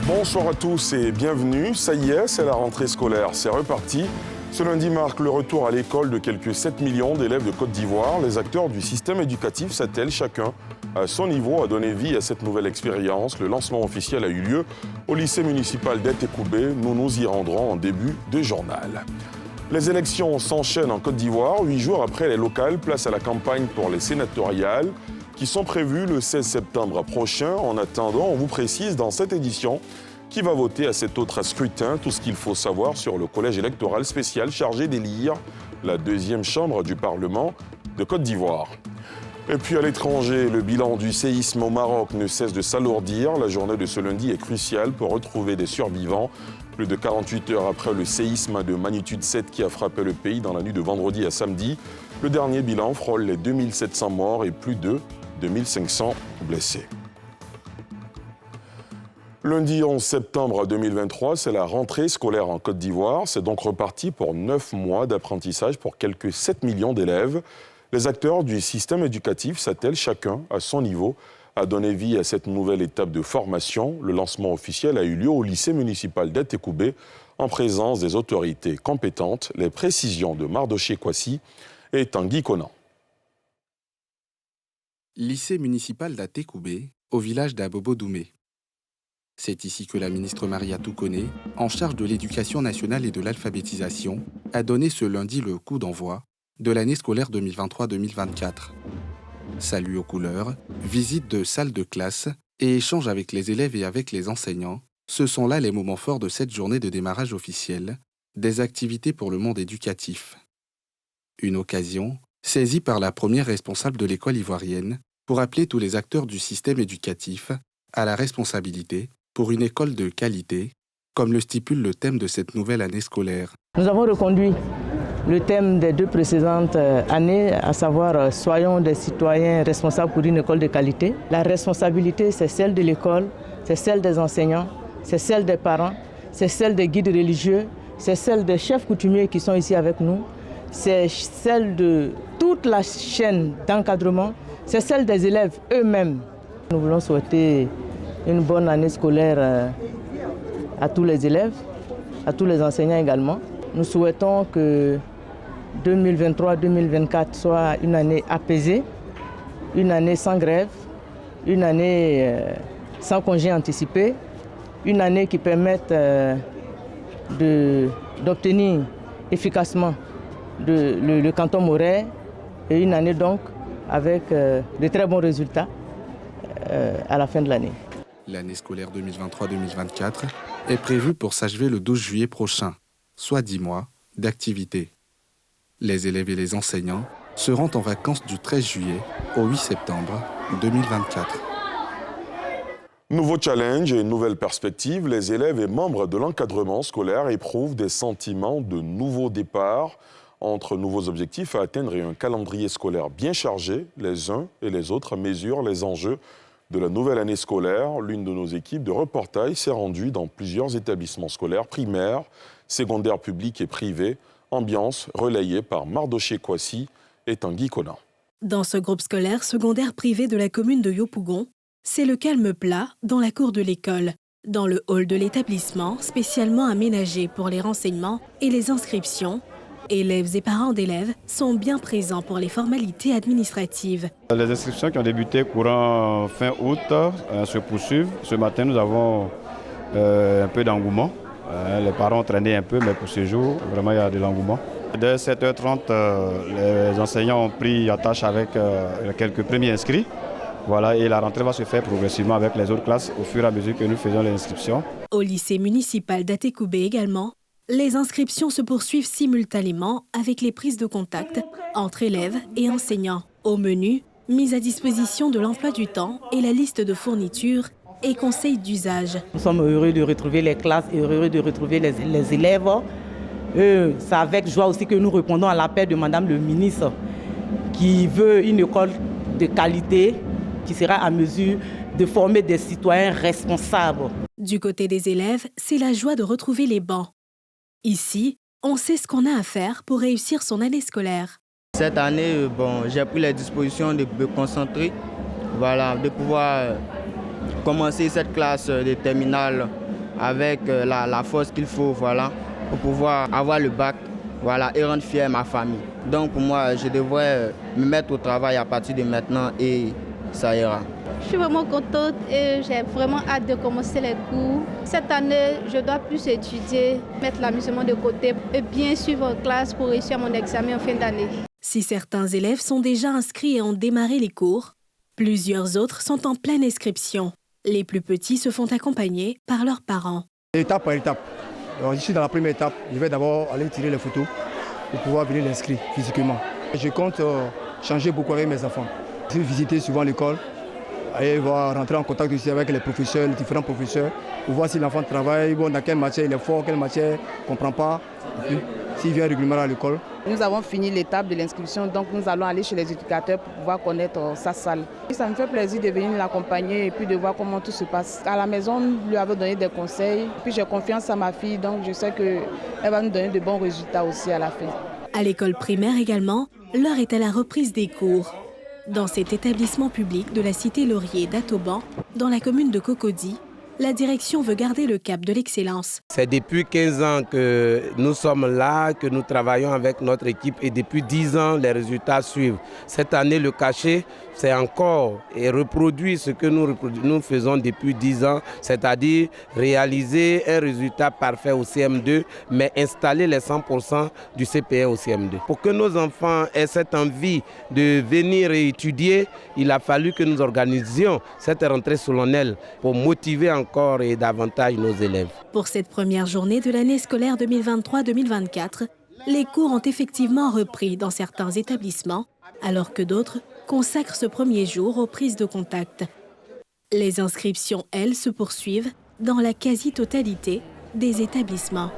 Bonsoir à tous et bienvenue. Ça y est, c'est la rentrée scolaire, c'est reparti. Ce lundi marque le retour à l'école de quelques 7 millions d'élèves de Côte d'Ivoire. Les acteurs du système éducatif s'attellent chacun à son niveau à donner vie à cette nouvelle expérience. Le lancement officiel a eu lieu au lycée municipal d'Etekoubé. Nous nous y rendrons en début de journal. Les élections s'enchaînent en Côte d'Ivoire. 8 jours après les locales, place à la campagne pour les sénatoriales qui sont prévues le 16 septembre prochain. En attendant, on vous précise dans cette édition qui va voter à cet autre scrutin, tout ce qu'il faut savoir sur le collège électoral spécial chargé d'élire la deuxième chambre du Parlement de Côte d'Ivoire. Et puis à l'étranger, le bilan du séisme au Maroc ne cesse de s'alourdir. La journée de ce lundi est cruciale pour retrouver des survivants. Plus de 48 heures après le séisme de magnitude 7 qui a frappé le pays dans la nuit de vendredi à samedi, le dernier bilan frôle les 2700 morts et plus de 2500 blessés. Lundi 11 septembre 2023, c'est la rentrée scolaire en Côte d'Ivoire. C'est donc reparti pour 9 mois d'apprentissage pour quelques 7 millions d'élèves. Les acteurs du système éducatif s'attellent chacun à son niveau à donner vie à cette nouvelle étape de formation. Le lancement officiel a eu lieu au lycée municipal d'Etekoubé en présence des autorités compétentes. Les précisions de Mardoché Kwasi et Tanguy Konan. Lycée municipal d'Atekoubé, au village d'Abobo-Doumé. C'est ici que la ministre Mariatou Koné, en charge de l'éducation nationale et de l'alphabétisation, a donné ce lundi le coup d'envoi de l'année scolaire 2023-2024. Salut aux couleurs, visite de salles de classe et échange avec les élèves et avec les enseignants, ce sont là les moments forts de cette journée de démarrage officiel des activités pour le monde éducatif. Une occasion saisie par la première responsable de l'école ivoirienne pour appeler tous les acteurs du système éducatif à la responsabilité pour une école de qualité, comme le stipule le thème de cette nouvelle année scolaire. Nous avons reconduit le thème des 2 précédentes années, à savoir « Soyons des citoyens responsables pour une école de qualité ». La responsabilité, c'est celle de l'école, c'est celle des enseignants, c'est celle des parents, c'est celle des guides religieux, c'est celle des chefs coutumiers qui sont ici avec nous, c'est celle de toute la chaîne d'encadrement, c'est celle des élèves eux-mêmes. Nous voulons souhaiter une bonne année scolaire à tous les élèves, à tous les enseignants également. Nous souhaitons que 2023-2024 soit une année apaisée, une année sans grève, une année sans congé anticipé, une année qui permette d'obtenir efficacement le canton morais et une année donc avec de très bons résultats à la fin de l'année. L'année scolaire 2023-2024 est prévue pour s'achever le 12 juillet prochain, soit 10 mois d'activité. Les élèves et les enseignants seront en vacances du 13 juillet au 8 septembre 2024. Nouveau challenge et nouvelle perspective, les élèves et membres de l'encadrement scolaire éprouvent des sentiments de nouveau départ entre nouveaux objectifs à atteindre et un calendrier scolaire bien chargé. Les uns et les autres mesurent les enjeux de la nouvelle année scolaire. L'une de nos équipes de reportage s'est rendue dans plusieurs établissements scolaires primaires, secondaires publics et privés. Ambiance relayée par Mardoché Kwasi et Tanguy Konan. Dans ce groupe scolaire secondaire privé de la commune de Yopougon, c'est le calme plat dans la cour de l'école, dans le hall de l'établissement spécialement aménagé pour les renseignements et les inscriptions. Élèves et parents d'élèves sont bien présents pour les formalités administratives. Les inscriptions qui ont débuté courant fin août se poursuivent. Ce matin, nous avons un peu d'engouement. Les parents ont traîné un peu, mais pour ce jour, vraiment, il y a de l'engouement. Dès 7h30, les enseignants ont pris attache avec quelques premiers inscrits. Voilà, et la rentrée va se faire progressivement avec les autres classes au fur et à mesure que nous faisons les inscriptions. Au lycée municipal d'Atekoubé également, les inscriptions se poursuivent simultanément avec les prises de contact entre élèves et enseignants. Au menu, mise à disposition de l'emploi du temps et la liste de fournitures et conseils d'usage. Nous sommes heureux de retrouver les classes et heureux de retrouver les élèves. C'est avec joie aussi que nous répondons à l'appel de Madame le ministre qui veut une école de qualité qui sera à mesure de former des citoyens responsables. Du côté des élèves, c'est la joie de retrouver les bancs. Ici, on sait ce qu'on a à faire pour réussir son année scolaire. Cette année, j'ai pris les dispositions de me concentrer, voilà, de pouvoir commencer cette classe de terminale avec la force qu'il faut, voilà, pour pouvoir avoir le bac, voilà, et rendre fier ma famille. Donc pour moi, je devrais me mettre au travail à partir de maintenant et ça ira. Je suis vraiment contente et j'ai vraiment hâte de commencer les cours. Cette année, je dois plus étudier, mettre l'amusement de côté et bien suivre en classe pour réussir mon examen en fin d'année. Si certains élèves sont déjà inscrits et ont démarré les cours, plusieurs autres sont en pleine inscription. Les plus petits se font accompagner par leurs parents. Étape par étape. Alors, je suis dans la première étape. Je vais d'abord aller tirer les photos pour pouvoir venir l'inscrire physiquement. Je compte changer beaucoup avec mes enfants. Je vais visiter souvent l'école et va rentrer en contact aussi avec les professeurs, les différents professeurs, pour voir si l'enfant travaille, dans quelle matière il est fort, quelle matière il ne comprend pas, s'il vient régulièrement à l'école. Nous avons fini l'étape de l'inscription, donc nous allons aller chez les éducateurs pour pouvoir connaître sa salle. Ça me fait plaisir de venir l'accompagner et puis de voir comment tout se passe. À la maison, nous lui avons donné des conseils, puis j'ai confiance à ma fille, donc je sais qu'elle va nous donner de bons résultats aussi à la fin. À l'école primaire également, l'heure est à la reprise des cours. Dans cet établissement public de la cité Laurier d'Atoban, dans la commune de Cocody, la direction veut garder le cap de l'excellence. C'est depuis 15 ans que nous sommes là, que nous travaillons avec notre équipe et depuis 10 ans, les résultats suivent. Cette année, le cachet, c'est encore et reproduit ce que nous faisons depuis 10 ans, c'est-à-dire réaliser un résultat parfait au CM2, mais installer les 100% du CP1 au CM2. Pour que nos enfants aient cette envie de venir et étudier, il a fallu que nous organisions cette rentrée solennelle pour motiver encore et davantage nos élèves. Pour cette première journée de l'année scolaire 2023-2024, les cours ont effectivement repris dans certains établissements, alors que d'autres consacrent ce premier jour aux prises de contact. Les inscriptions, elles, se poursuivent dans la quasi-totalité des établissements.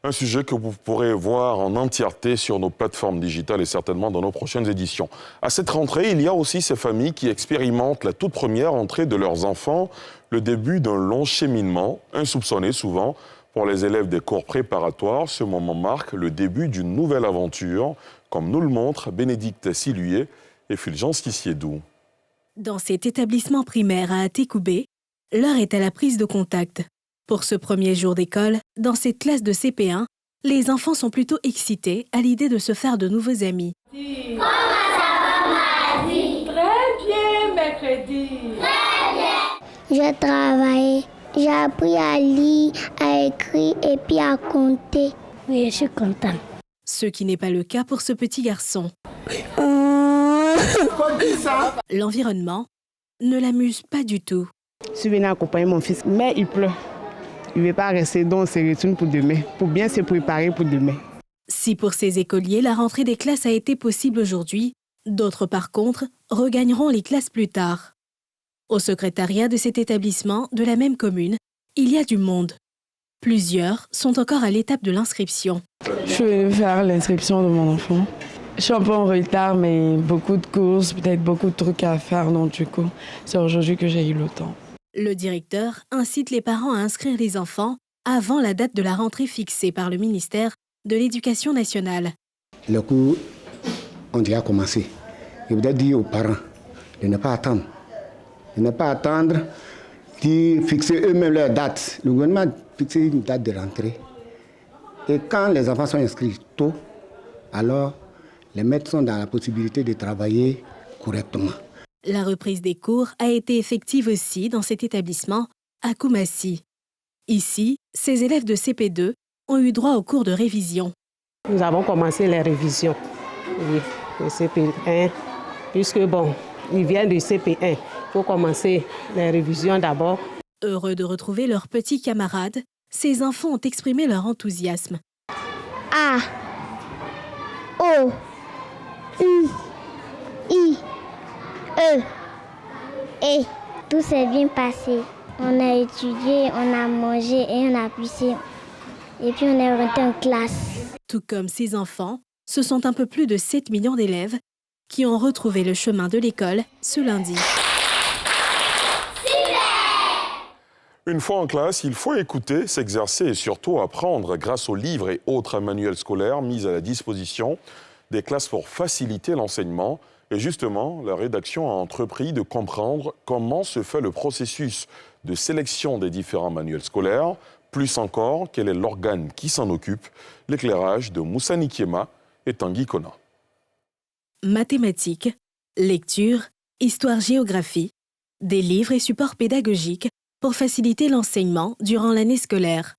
Un sujet que vous pourrez voir en entièreté sur nos plateformes digitales et certainement dans nos prochaines éditions. À cette rentrée, il y a aussi ces familles qui expérimentent la toute première entrée de leurs enfants, le début d'un long cheminement, insoupçonné souvent. Pour les élèves des cours préparatoires, ce moment marque le début d'une nouvelle aventure, comme nous le montrent Bénédicte Siluyer et Fulgence Kissiedou. Dans cet établissement primaire à Atécoubé, l'heure est à la prise de contact. Pour ce premier jour d'école, dans cette classe de CP1, les enfants sont plutôt excités à l'idée de se faire de nouveaux amis. Comment ça va, mardi? Très bien, mercredi. Très bien. J'ai travaillé, j'ai appris à lire, à écrire et puis à compter. Oui, je suis contente. Ce qui n'est pas le cas pour ce petit garçon. L'environnement ne l'amuse pas du tout. Je suis venue accompagner mon fils, mais il pleut. Il ne veut pas rester, donc on se retourne pour demain, pour bien se préparer pour demain. Si pour ces écoliers, la rentrée des classes a été possible aujourd'hui, d'autres, par contre, regagneront les classes plus tard. Au secrétariat de cet établissement de la même commune, il y a du monde. Plusieurs sont encore à l'étape de l'inscription. Je suis venue faire l'inscription de mon enfant. Je suis un peu en retard, mais beaucoup de courses, peut-être beaucoup de trucs à faire, donc du coup, c'est aujourd'hui que j'ai eu le temps. Le directeur incite les parents à inscrire les enfants avant la date de la rentrée fixée par le ministère de l'Éducation nationale. Le cours ont déjà commencé. Je voudrais dire aux parents de ne pas attendre. De ne pas attendre, de fixer eux-mêmes leur date. Le gouvernement a fixé une date de rentrée. Et quand les enfants sont inscrits tôt, alors les maîtres sont dans la possibilité de travailler correctement. La reprise des cours a été effective aussi dans cet établissement à Koumassi. Ici, ces élèves de CP2 ont eu droit aux cours de révision. Nous avons commencé les révisions, oui, le CP1, puisque bon, ils viennent du CP1. Il faut commencer les révisions d'abord. Heureux de retrouver leurs petits camarades, ces enfants ont exprimé leur enthousiasme. A, O, U, I, E, et tout s'est bien passé. On a étudié, on a mangé et on a pissé. Et puis on est rentré en classe. Tout comme ces enfants, ce sont un peu plus de 7 millions d'élèves qui ont retrouvé le chemin de l'école ce lundi. Une fois en classe, il faut écouter, s'exercer et surtout apprendre grâce aux livres et autres manuels scolaires mis à la disposition des classes pour faciliter l'enseignement. Et justement, la rédaction a entrepris de comprendre comment se fait le processus de sélection des différents manuels scolaires. Plus encore, quel est l'organe qui s'en occupe? L'éclairage de Moussa Nikiema et Tanguy Kona. Mathématiques, lecture, histoire-géographie, des livres et supports pédagogiques pour faciliter l'enseignement durant l'année scolaire.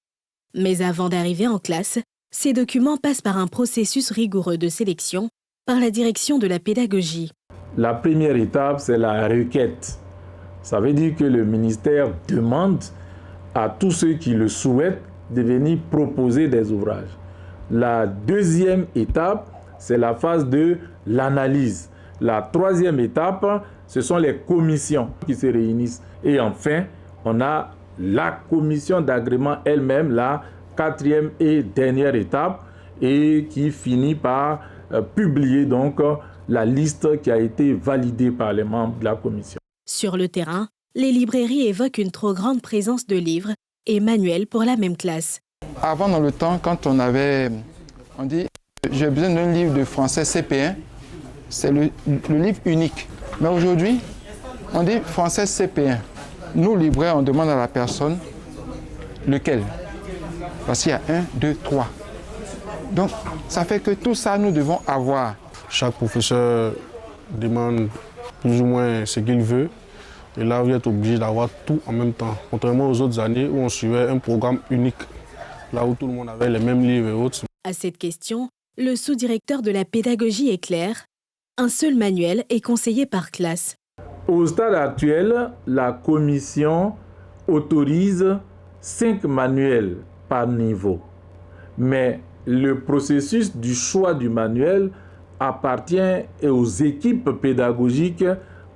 Mais avant d'arriver en classe, ces documents passent par un processus rigoureux de sélection par la direction de la pédagogie. La première étape, c'est la requête. Ça veut dire que le ministère demande à tous ceux qui le souhaitent de venir proposer des ouvrages. La deuxième étape, c'est la phase de l'analyse. La troisième étape, ce sont les commissions qui se réunissent. Et enfin, on a la commission d'agrément elle-même, la quatrième et dernière étape, et qui finit par publier donc la liste qui a été validée par les membres de la commission. Sur le terrain, les librairies évoquent une trop grande présence de livres et manuels pour la même classe. Avant, dans le temps, quand on dit j'ai besoin d'un livre de français CP1, c'est le livre unique. Mais aujourd'hui, on dit français CP1. Nous, libraires, on demande à la personne lequel. Parce qu'il y a 1, 2, 3. Donc, ça fait que tout ça, nous devons avoir. Chaque professeur demande plus ou moins ce qu'il veut. Et là, vous êtes obligé d'avoir tout en même temps. Contrairement aux autres années où on suivait un programme unique, là où tout le monde avait les mêmes livres et autres. À cette question, le sous-directeur de la pédagogie éclaire. Un seul manuel est conseillé par classe. Au stade actuel, la commission autorise 5 manuels par niveau. Mais le processus du choix du manuel appartient aux équipes pédagogiques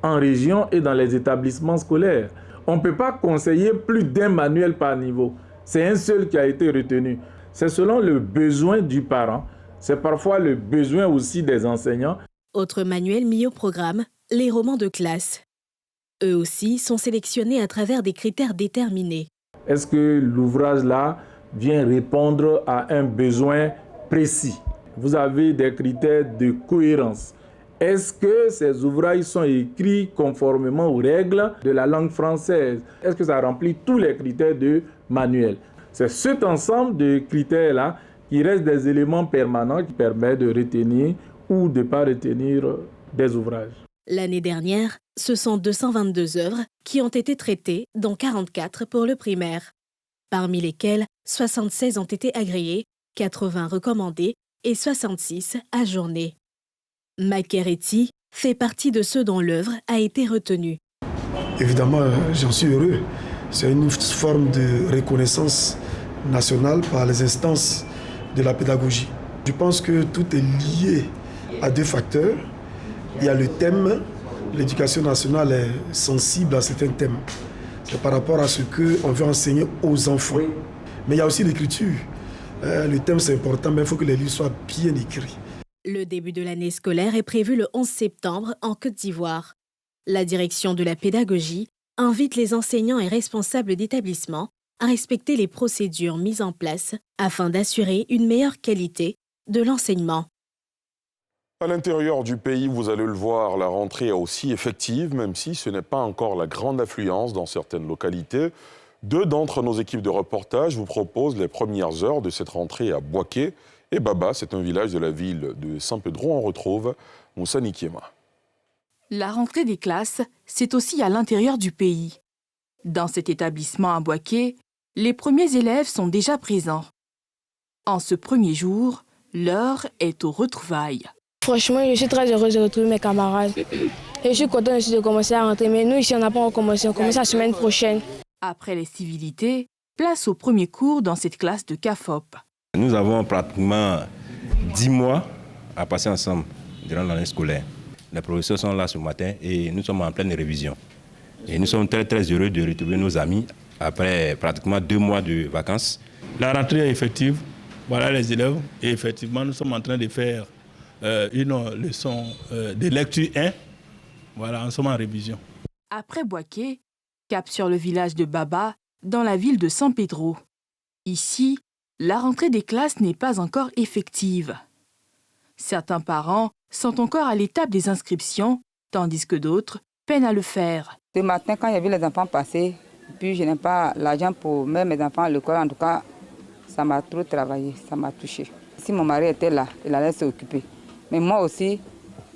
en région et dans les établissements scolaires. On ne peut pas conseiller plus d'un manuel par niveau. C'est un seul qui a été retenu. C'est selon le besoin du parent. C'est parfois le besoin aussi des enseignants. Autre manuel mis au programme, les romans de classe. Eux aussi sont sélectionnés à travers des critères déterminés. Est-ce que l'ouvrage-là vient répondre à un besoin précis? Vous avez des critères de cohérence. Est-ce que ces ouvrages sont écrits conformément aux règles de la langue française? Est-ce que ça remplit tous les critères de manuel? C'est cet ensemble de critères-là qui restent des éléments permanents qui permettent de retenir ou de ne pas retenir des ouvrages. L'année dernière, ce sont 222 œuvres qui ont été traitées, dont 44 pour le primaire, parmi lesquelles 76 ont été agréées, 80 recommandées et 66 ajournées. Makeretti fait partie de ceux dont l'œuvre a été retenue. Évidemment, j'en suis heureux. C'est une forme de reconnaissance nationale par les instances de la pédagogie. Je pense que tout est lié à 2 facteurs. Il y a le thème, l'éducation nationale est sensible à certains thèmes. C'est par rapport à ce qu'on veut enseigner aux enfants. Mais il y a aussi l'écriture. Le thème c'est important, mais il faut que les livres soient bien écrits. Le début de l'année scolaire est prévu le 11 septembre en Côte d'Ivoire. La direction de la pédagogie invite les enseignants et responsables d'établissements à respecter les procédures mises en place afin d'assurer une meilleure qualité de l'enseignement. À l'intérieur du pays, vous allez le voir, la rentrée est aussi effective, même si ce n'est pas encore la grande affluence dans certaines localités. 2 d'entre nos équipes de reportage vous proposent les premières heures de cette rentrée à Boaké. Et Baba, c'est un village de la ville de Saint-Pedro. On retrouve Moussa Nikiema. La rentrée des classes, c'est aussi à l'intérieur du pays. Dans cet établissement à Boaké, les premiers élèves sont déjà présents. En ce premier jour, l'heure est aux retrouvailles. Franchement, je suis très heureuse de retrouver mes camarades. Et je suis contente aussi de commencer à rentrer. Mais nous, ici, on n'a pas encore commencé. On commence la semaine prochaine. Après les civilités, place au premier cours dans cette classe de CAFOP. Nous avons pratiquement 10 mois à passer ensemble durant l'année scolaire. Les professeurs sont là ce matin et nous sommes en pleine révision. Et nous sommes très très heureux de retrouver nos amis après pratiquement 2 mois de vacances. La rentrée est effective. Voilà les élèves. Et effectivement, nous sommes en train de faire une leçon de lecture 1. Voilà, nous sommes en révision. Après Boaké, cap sur le village de Baba, dans la ville de San Pedro. Ici, la rentrée des classes n'est pas encore effective. Certains parents sont encore à l'étape des inscriptions, tandis que d'autres peinent à le faire. Ce matin, quand j'ai vu les enfants passer, puis je n'ai pas l'argent pour mettre mes enfants à l'école, en tout cas, ça m'a trop travaillé, ça m'a touché. Si mon mari était là, il allait s'occuper. Mais moi aussi,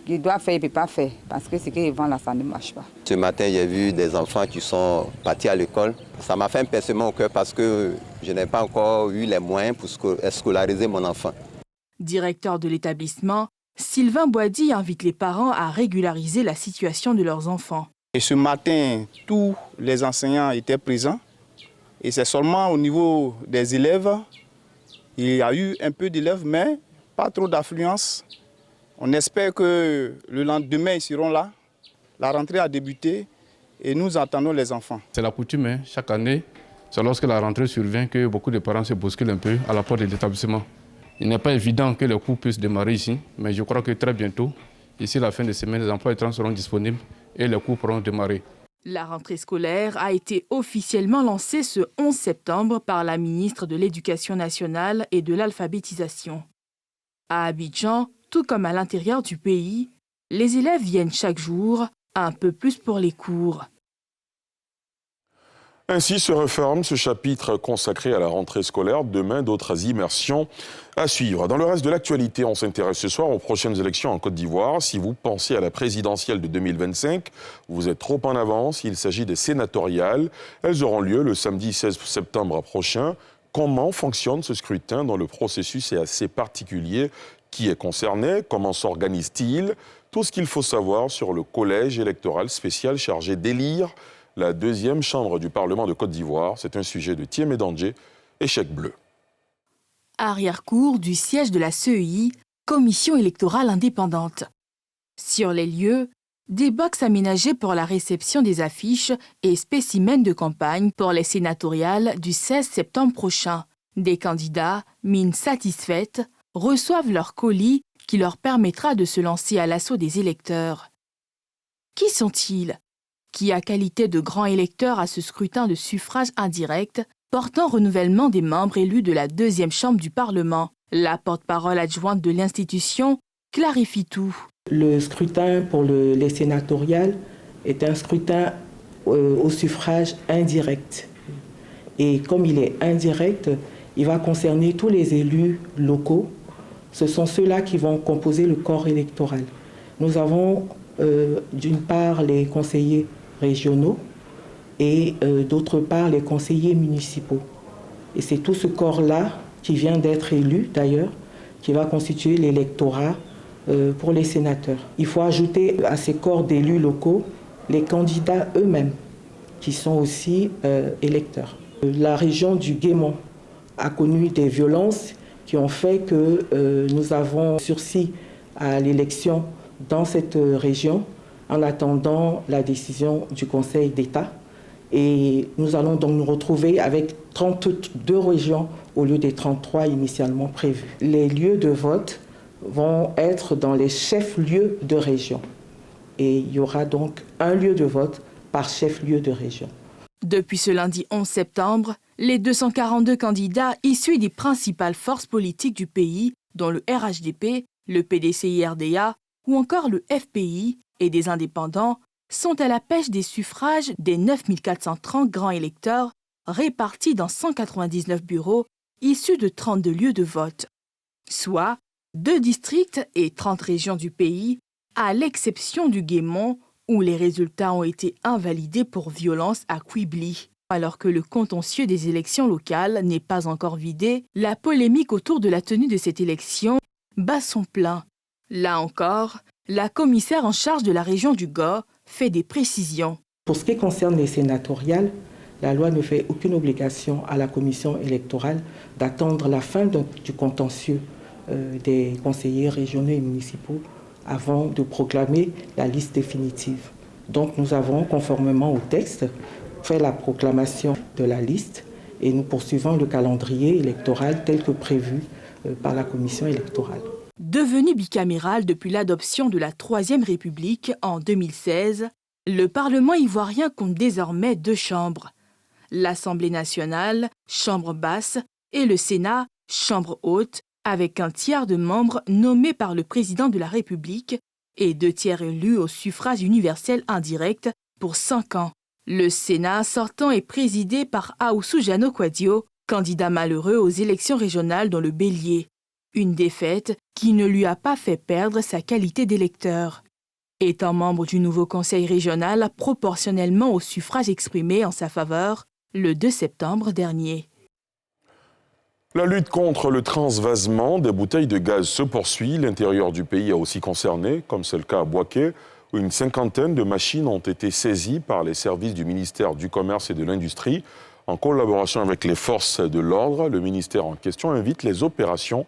il doit faire, il ne peut pas faire, parce que ce qu'il vend là, ça ne marche pas. Ce matin, j'ai vu des enfants qui sont partis à l'école. Ça m'a fait un pincement au cœur parce que je n'ai pas encore eu les moyens pour scolariser mon enfant. Directeur de l'établissement, Sylvain Boisdi invite les parents à régulariser la situation de leurs enfants. Et ce matin, tous les enseignants étaient présents. Et c'est seulement au niveau des élèves, il y a eu un peu d'élèves, mais pas trop d'affluence. On espère que le lendemain, ils seront là. La rentrée a débuté et nous attendons les enfants. C'est la coutume, hein. Chaque année, c'est lorsque la rentrée survient que beaucoup de parents se bousculent un peu à la porte de l'établissement. Il n'est pas évident que les cours puissent démarrer ici, mais je crois que très bientôt, ici la fin de semaine, les emplois étrangers seront disponibles et les cours pourront démarrer. La rentrée scolaire a été officiellement lancée ce 11 septembre par la ministre de l'Éducation nationale et de l'alphabétisation. À Abidjan, tout comme à l'intérieur du pays, les élèves viennent chaque jour, un peu plus pour les cours. Ainsi se referme ce chapitre consacré à la rentrée scolaire. Demain, d'autres immersions à suivre. Dans le reste de l'actualité, on s'intéresse ce soir aux prochaines élections en Côte d'Ivoire. Si vous pensez à la présidentielle de 2025, vous êtes trop en avance. Il s'agit des sénatoriales. Elles auront lieu le samedi 16 septembre prochain. Comment fonctionne ce scrutin dont le processus est assez particulier? Qui est concerné? Comment s'organise-t-il? Tout ce qu'il faut savoir sur le collège électoral spécial chargé d'élire la deuxième chambre du Parlement de Côte d'Ivoire. C'est un sujet de Thiemé Dandje et Chèque Bleu. Arrière-cour du siège de la CEI, Commission électorale indépendante. Sur les lieux, des box aménagées pour la réception des affiches et spécimens de campagne pour les sénatoriales du 16 septembre prochain. Des candidats, mine satisfaite, reçoivent leur colis qui leur permettra de se lancer à l'assaut des électeurs. Qui sont-ils? Qui a qualité de grands électeurs à ce scrutin de suffrage indirect portant renouvellement des membres élus de la deuxième chambre du Parlement? La porte-parole adjointe de l'institution clarifie tout. Le scrutin pour les sénatoriales est un scrutin au suffrage indirect. Et comme il est indirect, il va concerner tous les élus locaux. Ce sont ceux-là qui vont composer le corps électoral. Nous avons d'une part les conseillers régionaux et d'autre part les conseillers municipaux. Et c'est tout ce corps-là qui vient d'être élu d'ailleurs, qui va constituer l'électorat pour les sénateurs. Il faut ajouter à ces corps d'élus locaux les candidats eux-mêmes, qui sont aussi électeurs. La région du Guémont a connu des violences qui ont fait que nous avons sursis à l'élection dans cette région en attendant la décision du Conseil d'État. Et nous allons donc nous retrouver avec 32 régions au lieu des 33 initialement prévus. Les lieux de vote vont être dans les chefs-lieux de région. Et il y aura donc un lieu de vote par chef-lieu de région. Depuis ce lundi 11 septembre, les 242 candidats issus des principales forces politiques du pays, dont le RHDP, le PDCI-RDA ou encore le FPI et des indépendants, sont à la pêche des suffrages des 9 430 grands électeurs répartis dans 199 bureaux issus de 32 lieux de vote, soit 2 districts et 30 régions du pays, à l'exception du Guémont, où les résultats ont été invalidés pour violence à Quibli. Alors que le contentieux des élections locales n'est pas encore vidé, la polémique autour de la tenue de cette élection bat son plein. Là encore, la commissaire en charge de la région du Go fait des précisions. Pour ce qui concerne les sénatoriales, la loi ne fait aucune obligation à la commission électorale d'attendre la fin du contentieux des conseillers régionaux et municipaux avant de proclamer la liste définitive. Donc nous avons, conformément au texte, fait la proclamation de la liste et nous poursuivons le calendrier électoral tel que prévu par la commission électorale. Devenu bicaméral depuis l'adoption de la Troisième République en 2016, le Parlement ivoirien compte désormais 2 chambres. l'Assemblée nationale, chambre basse, et le Sénat, chambre haute, avec un tiers de membres nommés par le président de la République et 2 tiers élus au suffrage universel indirect pour 5 ans. Le Sénat sortant est présidé par Aoussou Jano Kouadio, candidat malheureux aux élections régionales dans le Bélier. Une défaite qui ne lui a pas fait perdre sa qualité d'électeur. Étant membre du nouveau conseil régional proportionnellement au suffrage exprimé en sa faveur le 2 septembre dernier. La lutte contre le transvasement des bouteilles de gaz se poursuit. L'intérieur du pays est aussi concerné, comme c'est le cas à Bouaké, où une 50aine de machines ont été saisies par les services du ministère du Commerce et de l'Industrie. En collaboration avec les forces de l'ordre, le ministère en question invite les opérateurs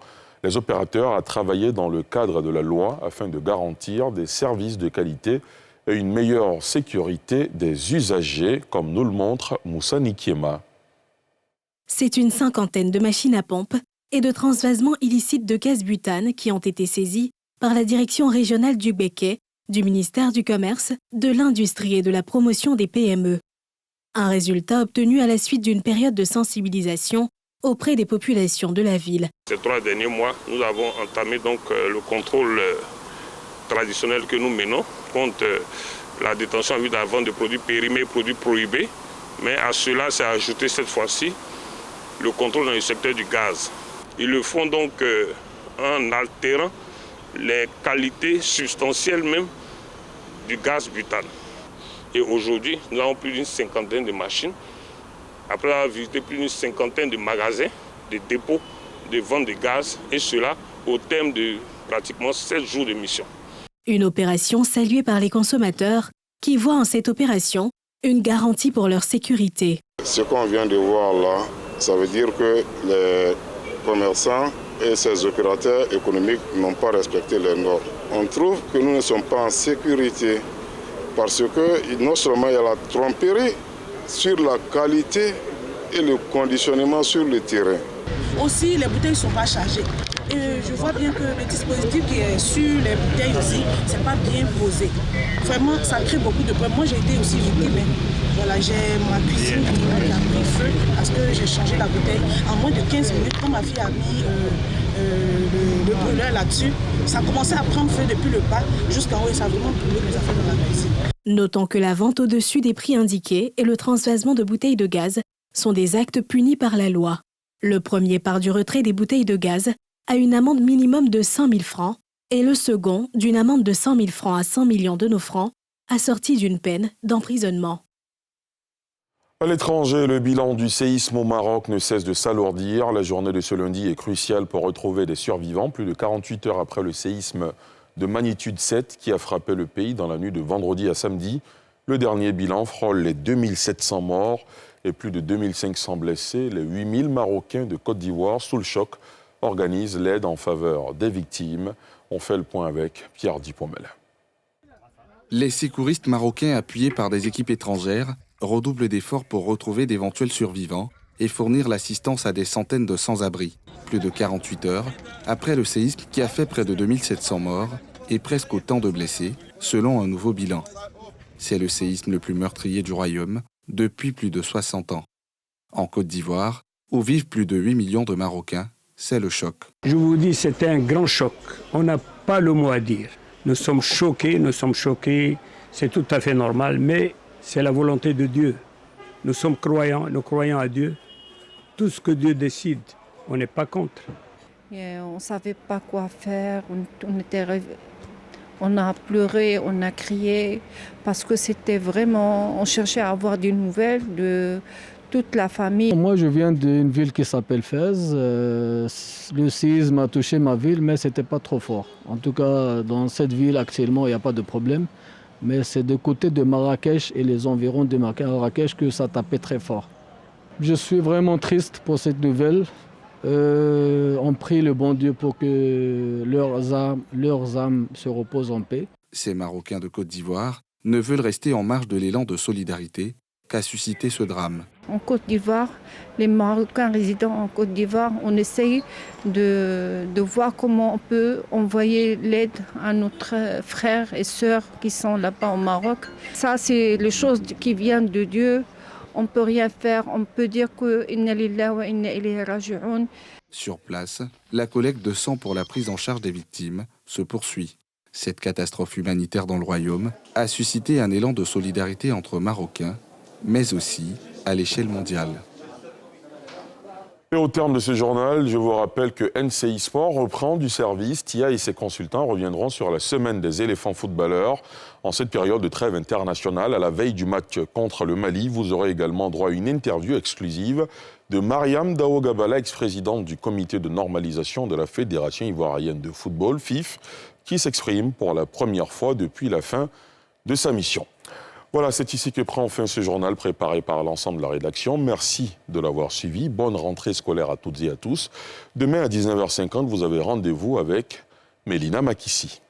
à travailler dans le cadre de la loi afin de garantir des services de qualité et une meilleure sécurité des usagers, comme nous le montre Moussa Nikiema. C'est une 50aine de machines à pompe et de transvasement illicite de gaz butane qui ont été saisies par la direction régionale du Béquet, du ministère du Commerce, de l'Industrie et de la promotion des PME. Un résultat obtenu à la suite d'une période de sensibilisation auprès des populations de la ville. Ces 3 derniers mois, nous avons entamé donc le contrôle traditionnel que nous menons contre la détention à vue de la vente de produits périmés, produits prohibés. Mais à cela s'est ajouté cette fois-ci le contrôle dans le secteur du gaz. Ils le font donc en altérant les qualités substantielles même du gaz butane. Et aujourd'hui, nous avons plus d'une 50aine de machines. Après avoir visité plus d'une 50aine de magasins, de dépôts de vente de gaz, et cela au terme de pratiquement 7 jours de mission. Une opération saluée par les consommateurs qui voient en cette opération une garantie pour leur sécurité. Ce qu'on vient de voir là, ça veut dire que les commerçants et ces opérateurs économiques n'ont pas respecté les normes. On trouve que nous ne sommes pas en sécurité parce que non seulement il y a la tromperie sur la qualité et le conditionnement sur le terrain. Aussi, les bouteilles ne sont pas chargées. Et je vois bien que le dispositif qui est sur les bouteilles aussi, ce n'est pas bien posé. Vraiment, ça crée beaucoup de problèmes. Moi, j'ai été aussi victime. Voilà, j'ai ma cuisine qui a pris feu parce que j'ai changé la bouteille. En moins de 15 minutes, quand ma fille a mis le brûleur là-dessus, ça a commencé à prendre feu depuis le bas jusqu'en haut et ça a vraiment brûlé mes affaires dans la cuisine. Notons que la vente au-dessus des prix indiqués et le transvasement de bouteilles de gaz sont des actes punis par la loi. Le premier part du retrait des bouteilles de gaz à une amende minimum de 100 000 francs et le second d'une amende de 100 000 francs à 100 millions de nos francs, assortie d'une peine d'emprisonnement. À l'étranger, le bilan du séisme au Maroc ne cesse de s'alourdir. La journée de ce lundi est cruciale pour retrouver des survivants, plus de 48 heures après le séisme de magnitude 7 qui a frappé le pays dans la nuit de vendredi à samedi. Le dernier bilan frôle les 2700 morts et plus de 2500 blessés. Les 8000 Marocains de Côte d'Ivoire, sous le choc, organisent l'aide en faveur des victimes. On fait le point avec Pierre Dupomel. Les secouristes marocains, appuyés par des équipes étrangères, redoublent d'efforts pour retrouver d'éventuels survivants et fournir l'assistance à des centaines de sans-abri. Plus de 48 heures après le séisme qui a fait près de 2700 morts et presque autant de blessés, selon un nouveau bilan. C'est le séisme le plus meurtrier du royaume depuis plus de 60 ans. En Côte d'Ivoire, où vivent plus de 8 millions de Marocains, c'est le choc. Je vous dis, c'était un grand choc. On n'a pas le mot à dire. Nous sommes choqués, c'est tout à fait normal, mais c'est la volonté de Dieu. Nous sommes croyants, nous croyons à Dieu. Tout ce que Dieu décide, on n'est pas contre. Et on ne savait pas quoi faire, on a pleuré, on a crié, parce que c'était vraiment, on cherchait à avoir des nouvelles de toute la famille. Moi, je viens d'une ville qui s'appelle Fès. Le séisme a touché ma ville, mais ce n'était pas trop fort. En tout cas, dans cette ville, actuellement, il n'y a pas de problème. Mais c'est de côté de Marrakech et les environs de Marrakech que ça tapait très fort. Je suis vraiment triste pour cette nouvelle. On prie le bon Dieu pour que leurs âmes se reposent en paix. Ces Marocains de Côte d'Ivoire ne veulent rester en marge de l'élan de solidarité qu'a suscité ce drame. En Côte d'Ivoire, les Marocains résidant en Côte d'Ivoire, on essaye de voir comment on peut envoyer l'aide à nos frères et sœurs qui sont là-bas au Maroc. Ça, c'est les choses qui viennent de Dieu. on ne peut rien faire, on peut dire que inna lillahi wa inna ilayhi raji'un. Sur place, la collecte de sang pour la prise en charge des victimes se poursuit. Cette catastrophe humanitaire dans le royaume a suscité un élan de solidarité entre Marocains, mais aussi à l'échelle mondiale. Et au terme de ce journal, je vous rappelle que NCI Sport reprend du service. Tia et ses consultants reviendront sur la semaine des éléphants footballeurs. En cette période de trêve internationale, à la veille du match contre le Mali, vous aurez également droit à une interview exclusive de Mariam Daogabala, ex-présidente du comité de normalisation de la Fédération ivoirienne de football, FIF, qui s'exprime pour la première fois depuis la fin de sa mission. Voilà, c'est ici que prend fin ce journal préparé par l'ensemble de la rédaction. Merci de l'avoir suivi. Bonne rentrée scolaire à toutes et à tous. Demain à 19h50, vous avez rendez-vous avec Mélina Makissi.